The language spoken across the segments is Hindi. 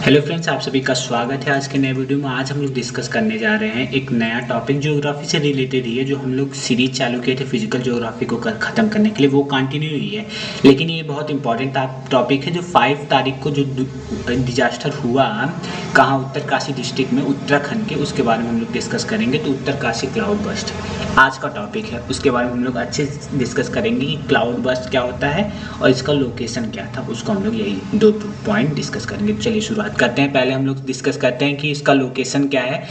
हेलो फ्रेंड्स, आप सभी का स्वागत है आज के नए वीडियो में। आज हम लोग डिस्कस करने जा रहे हैं एक नया टॉपिक ज्योग्राफी से रिलेटेड ही है। जो हम लोग सीरीज चालू किए थे फिजिकल ज्योग्राफी को ख़त्म करने के लिए, वो कंटिन्यू ही है। लेकिन ये बहुत इंपॉर्टेंट टॉपिक है। जो 5 तारीख को जो डिजास्टर हुआ कहाँ, उत्तरकाशी डिस्ट्रिक्ट में उत्तराखंड के, उसके बारे में हम लोग डिस्कस करेंगे। तो उत्तरकाशी क्लाउड बस्ट आज का टॉपिक है। उसके बारे में हम लोग अच्छे से डिस्कस करेंगे कि क्लाउड बस्ट क्या होता है और इसका लोकेशन क्या था। उसको हम लोग यही 2 पॉइंट डिस्कस करेंगे। चलिए शुरुआत करते हैं। पहले हम लोग डिस्कस करते हैं कि इसका लोकेशन क्या है।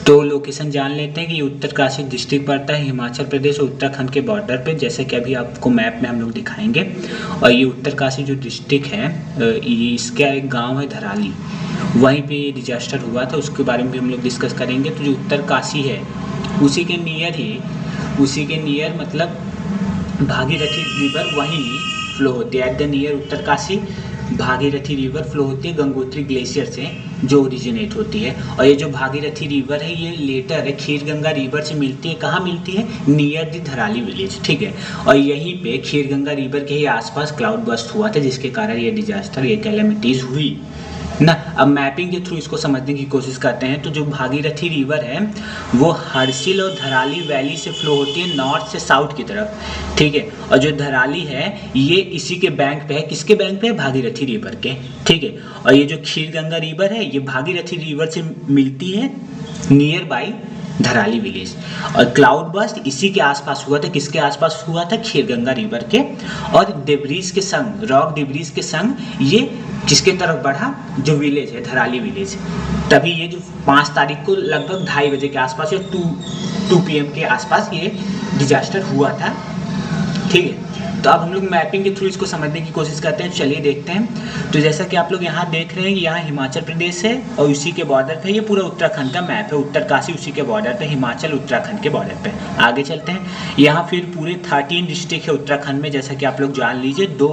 तो लोकेशन जान लेते हैं कि ये उत्तरकाशी डिस्ट्रिक्ट पड़ता है हिमाचल प्रदेश और उत्तराखंड के बॉर्डर पे, जैसे कि अभी आपको मैप में हम लोग दिखाएंगे। और ये उत्तरकाशी जो डिस्ट्रिक्ट है, ये इसका एक गाँव है धराली, वहीं पे ये डिजास्टर हुआ था। उसके बारे में भी हम लोग डिस्कस करेंगे। तो जो उत्तरकाशी है उसी के नियर मतलब भागीरथी रिवर वहीं फ्लो होती है। At the near Uttarkashi Bhagirathi river flow होती है गंगोत्री ग्लेशियर से, जो ओरिजिनेट होती है। और ये जो भागीरथी रिवर है ये लेटर है खीरगंगा रिवर से मिलती है। कहाँ मिलती है? नियर द धराली विलेज, ठीक है। और यहीं पे खीरगंगा रिवर के ही आसपास क्लाउड बस्ट हुआ था, जिसके कारण ये डिजास्टर, ये कैलेमिटीज हुई ना। अब मैपिंग के थ्रू इसको समझने की कोशिश करते हैं। तो जो भागीरथी रिवर है वो हर्सिल और धराली वैली से फ्लो होती है नॉर्थ से साउथ की तरफ, ठीक है। और जो धराली है ये इसी के बैंक पे है। किसके बैंक पे है? भागीरथी रिवर के, ठीक है। और ये जो खीरगंगा रिवर है ये भागीरथी रिवर से मिलती है नियर बाई धराली विलेज। और क्लाउड बस्ट इसी के आसपास हुआ था। किसके आसपास हुआ था? खीरगंगा रिवर के। और डिब्रीज के संग, रॉक डिब्रीज के संग ये किसके तरफ बढ़ा? जो विलेज है धराली विलेज। तभी ये जो 5 तारीख को लगभग 2:30 बजे के आसपास या 2 PM के आसपास ये डिजास्टर हुआ था, ठीक है। तो अब हम लोग मैपिंग के थ्रू इसको समझने की कोशिश करते हैं। चलिए देखते हैं। तो जैसा कि आप लोग यहाँ देख रहे हैं, यहाँ हिमाचल प्रदेश है और उसी के बॉर्डर पे ये पूरा उत्तराखंड का मैप है। उत्तरकाशी उसी के बॉर्डर पे, हिमाचल उत्तराखंड के बॉर्डर पे। आगे चलते हैं। यहाँ फिर पूरे 13 डिस्ट्रिक्ट है उत्तराखंड में, जैसा कि आप लोग जान लीजिए। 2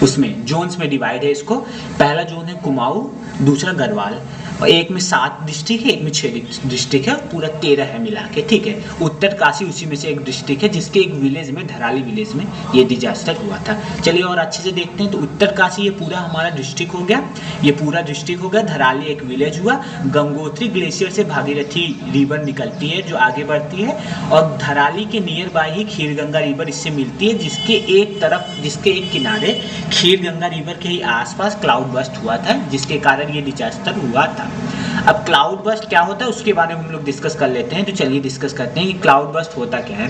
उसमें जोन्स में डिवाइड है इसको। पहला जोन है कुमाऊं, दूसरा गढ़वाल। और एक में 7 डिस्ट्रिक्ट है, एक में 6 डिस्ट्रिक्ट है, पूरा 13 है मिला के, ठीक है। उत्तरकाशी उसी में से एक डिस्ट्रिक्ट है, जिसके एक विलेज में, धराली विलेज में ये डिजास्टर हुआ था। चलिए और अच्छे से देखते हैं। तो उत्तरकाशी ये पूरा हमारा डिस्ट्रिक्ट हो गया, ये पूरा डिस्ट्रिक्ट हो गया। धराली एक विलेज हुआ। गंगोत्री ग्लेशियर से भागीरथी रिवर निकलती है जो आगे बढ़ती है, और धराली के near by he Kheerganga river इससे मिलती है, जिसके एक किनारे खीरगंगा रिवर के ही आसपास क्लाउड बस्ट हुआ था, जिसके कारण ये डिजास्टर हुआ था। अब क्लाउड बस्ट क्या होता है उसके बारे में हम लोग डिस्कस कर लेते हैं। तो चलिए डिस्कस करते हैं कि क्लाउड बस्ट होता क्या है।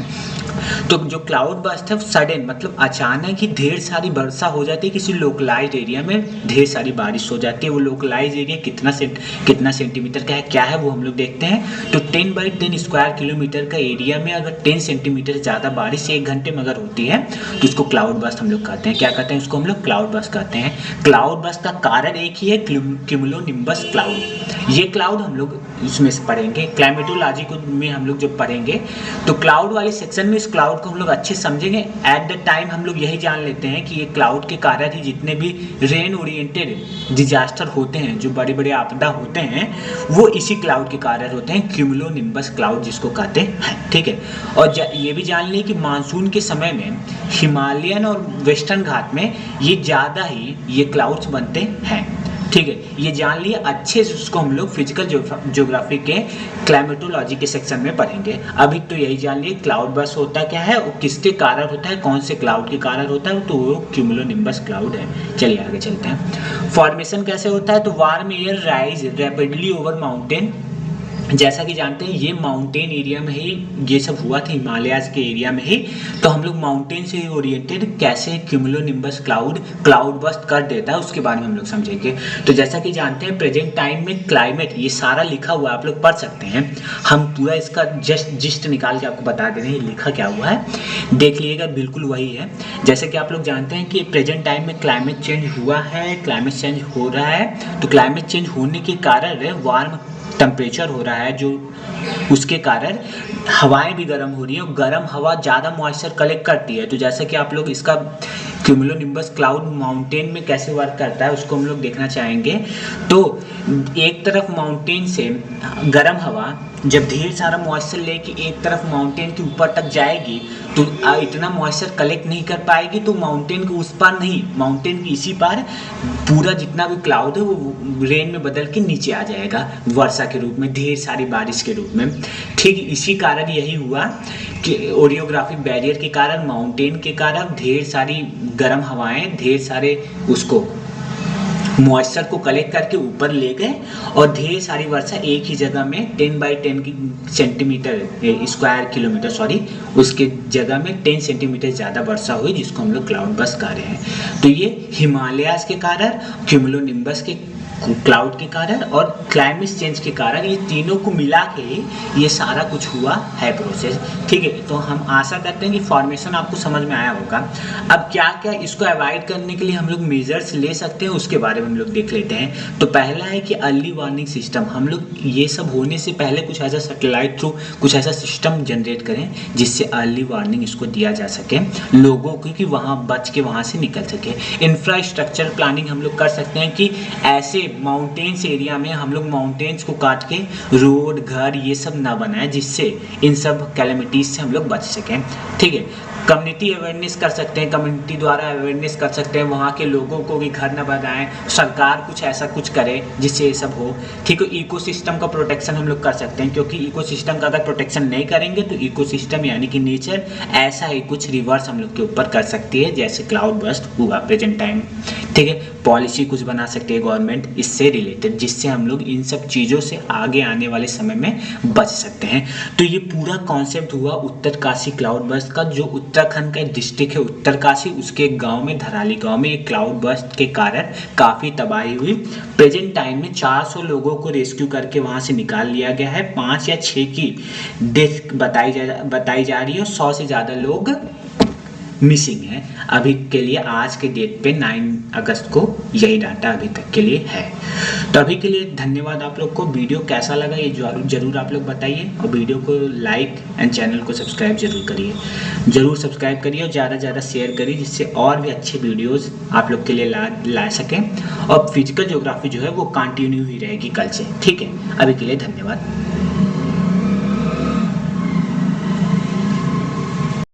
तो जो क्लाउड बस्ट है सडन मतलब अचानक ही ढेर सारी वर्षा हो जाती है। किसी लोकलाइज्ड एरिया में ढेर सारी बारिश हो जाती है। वो लोकलाइज्ड एरिया कितना सेंटीमीटर का है, क्या है, वो हम लोग देखते हैं। तो 10 बाई 10 स्क्वायर किलोमीटर का एरिया में अगर 10 सेंटीमीटर ज़्यादा बारिश 1 घंटे में अगर होती है तो इसको क्लाउड बस्ट हम लोग कहते हैं। क्या कहते हैं? उसको हम लोग क्लाउड बस्ट कहते हैं। क्लाउड बस्ट का कारण एक ही है, क्यूमुलोनिम्बस क्लाउड। ये क्लाउड हम लोग इसमें से पढ़ेंगे, क्लाइमेटोलॉजी को में हम लोग जब पढ़ेंगे तो क्लाउड वाले सेक्शन में इस क्लाउड को हम लोग अच्छे समझेंगे। एट द टाइम हम लोग यही जान लेते हैं कि ये क्लाउड के कारण ही जितने भी रेन ओरिएंटेड डिजास्टर होते हैं, जो बड़े बड़े आपदा होते हैं, वो इसी क्लाउड के कारण होते हैं, क्यूमुलोनिम्बस क्लाउड जिसको कहते हैं, ठीक है। और ये भी जान लें कि मानसून के समय में हिमालयन और वेस्टर्न घाट में ये ज़्यादा ही ये क्लाउड्स बनते हैं, ठीक है। ये जान लिए अच्छे से। उसको हम लोग फिजिकल ज्योग्राफी के क्लाइमेटोलॉजी के सेक्शन में पढ़ेंगे। अभी तो यही जान लिए क्लाउड बस्ट होता क्या है, वो किसके कारण होता है, कौन से क्लाउड के कारण होता है, तो वो क्यूमुलोनिम्बस क्लाउड है। चलिए आगे चलते हैं। फॉर्मेशन कैसे होता है? तो warm air rise rapidly over mountain. जैसा कि जानते हैं ये माउंटेन एरिया में ही ये सब हुआ था, हिमालयाज के एरिया में ही। तो हम लोग माउंटेन से ओरिएंटेड कैसे क्यूमुलोनिम्बस क्लाउड बस्ट कर देता है उसके बारे में हम लोग समझेंगे। तो जैसा कि जानते हैं प्रेजेंट टाइम में क्लाइमेट, ये सारा लिखा हुआ है, आप लोग पढ़ सकते हैं। हम पूरा इसका जिस्ट निकाल के आपको बता दे रहे हैं लिखा क्या हुआ है, देख लीजिएगा, बिल्कुल वही है। जैसे कि आप लोग जानते हैं कि प्रेजेंट टाइम में क्लाइमेट चेंज हुआ है, क्लाइमेट चेंज हो रहा है। तो क्लाइमेट चेंज होने के कारण वार्म टेम्परेचर हो रहा है, जो उसके कारण हवाएं भी गर्म हो रही है। गर्म हवा ज़्यादा मॉइस्चर कलेक्ट करती है। तो जैसे कि आप लोग इसका क्यूमुलोनिम्बस क्लाउड माउंटेन में कैसे वर्क करता है उसको हम लोग देखना चाहेंगे। तो एक तरफ माउंटेन से गर्म हवा जब ढेर सारा मॉइस्चर लेके एक तरफ माउंटेन के ऊपर तक जाएगी तो इतना मॉइस्चर कलेक्ट नहीं कर पाएगी, तो माउंटेन के उस पार नहीं, माउंटेन के इसी पार पूरा जितना भी क्लाउड है वो रेन में बदल के नीचे आ जाएगा वर्षा के रूप में, ढेर सारी बारिश के रूप में। ठीक इसी कारण यही हुआ कि ओरियोग्राफिक बैरियर के कारण, माउंटेन के कारण ढेर सारी गर्म हवाएं, ढेर सारे उसको मॉइस्चर को कलेक्ट करके ऊपर ले गए और ढेर सारी वर्षा एक ही जगह में 10 बाई 10 की सेंटीमीटर स्क्वायर किलोमीटर उसके जगह में 10 सेंटीमीटर ज़्यादा वर्षा हुई, जिसको हम लोग क्लाउड बस्ट कह रहे हैं। तो ये हिमालयाज के कारण, क्यूमुलोनिम्बस के क्लाउड के कारण और क्लाइमेट चेंज के कारण, ये तीनों को मिला के ये सारा कुछ हुआ है प्रोसेस। ठीक है, तो हम आशा करते हैं कि फॉर्मेशन आपको समझ में आया होगा। अब क्या क्या इसको अवॉइड करने के लिए हम लोग मेजर्स ले सकते हैं उसके बारे में हम लोग देख लेते हैं। तो पहला है कि अर्ली वार्निंग सिस्टम, हम लोग ये सब होने से पहले कुछ ऐसा सैटेलाइट थ्रू कुछ ऐसा सिस्टम जनरेट करें जिससे अर्ली वार्निंग इसको दिया जा सके लोगों को, कि वहाँ बच के वहाँ से निकल सके। इंफ्रास्ट्रक्चर प्लानिंग हम लोग कर सकते हैं कि ऐसे माउंटेन्स एरिया में हम लोग माउंटेन्स को काट के रोड, घर ये सब ना बनाएं जिससे इन सब कैलेमिटीज से हम लोग बच सकें। ठीक है, कम्युनिटी अवेयरनेस कर सकते हैं, कम्युनिटी द्वारा अवेयरनेस कर सकते हैं, वहाँ के लोगों को भी घर न बनाएं, सरकार कुछ ऐसा कुछ करे जिससे ये सब हो। ठीक है, इकोसिस्टम का प्रोटेक्शन हम लोग कर सकते हैं, क्योंकि इकोसिस्टम का अगर प्रोटेक्शन नहीं करेंगे तो इकोसिस्टम यानी कि नेचर ऐसा ही कुछ रिवर्स हम लोग के ऊपर कर सकती है जैसे क्लाउड बस्ट हुआ प्रेजेंट टाइम। ठीक है, पॉलिसी कुछ बना सकती है गवर्नमेंट इससे रिलेटेड, जिससे हम लोग इन सब चीज़ों से आगे आने वाले समय में बच सकते हैं। तो ये पूरा कॉन्सेप्ट हुआ उत्तरकाशी क्लाउड बस्ट का, जो उत्तराखंड का डिस्ट्रिक्ट है उत्तरकाशी, उसके गांव में, धराली गांव में एक क्लाउड बस्ट के कारण काफ़ी तबाही हुई। प्रेजेंट टाइम में 400 लोगों को रेस्क्यू करके वहां से निकाल लिया गया है, 5 या 6 की डेथ बताई जा रही है और 100 से ज़्यादा लोग मिसिंग है अभी के लिए। आज के डेट पे 9 अगस्त को यही डाटा अभी तक के लिए है। तो अभी के लिए धन्यवाद आप लोग को। वीडियो कैसा लगा ये जरूर आप लोग बताइए, और वीडियो को लाइक एंड चैनल को सब्सक्राइब जरूर करिए, जरूर सब्सक्राइब करिए और ज़्यादा से ज़्यादा शेयर करिए, जिससे और भी अच्छे वीडियोज़ आप लोग के लिए ला सकें। और फिजिकल ज्योग्राफी जो है वो कंटिन्यू ही रहेगी कल से। ठीक है, अभी के लिए धन्यवाद।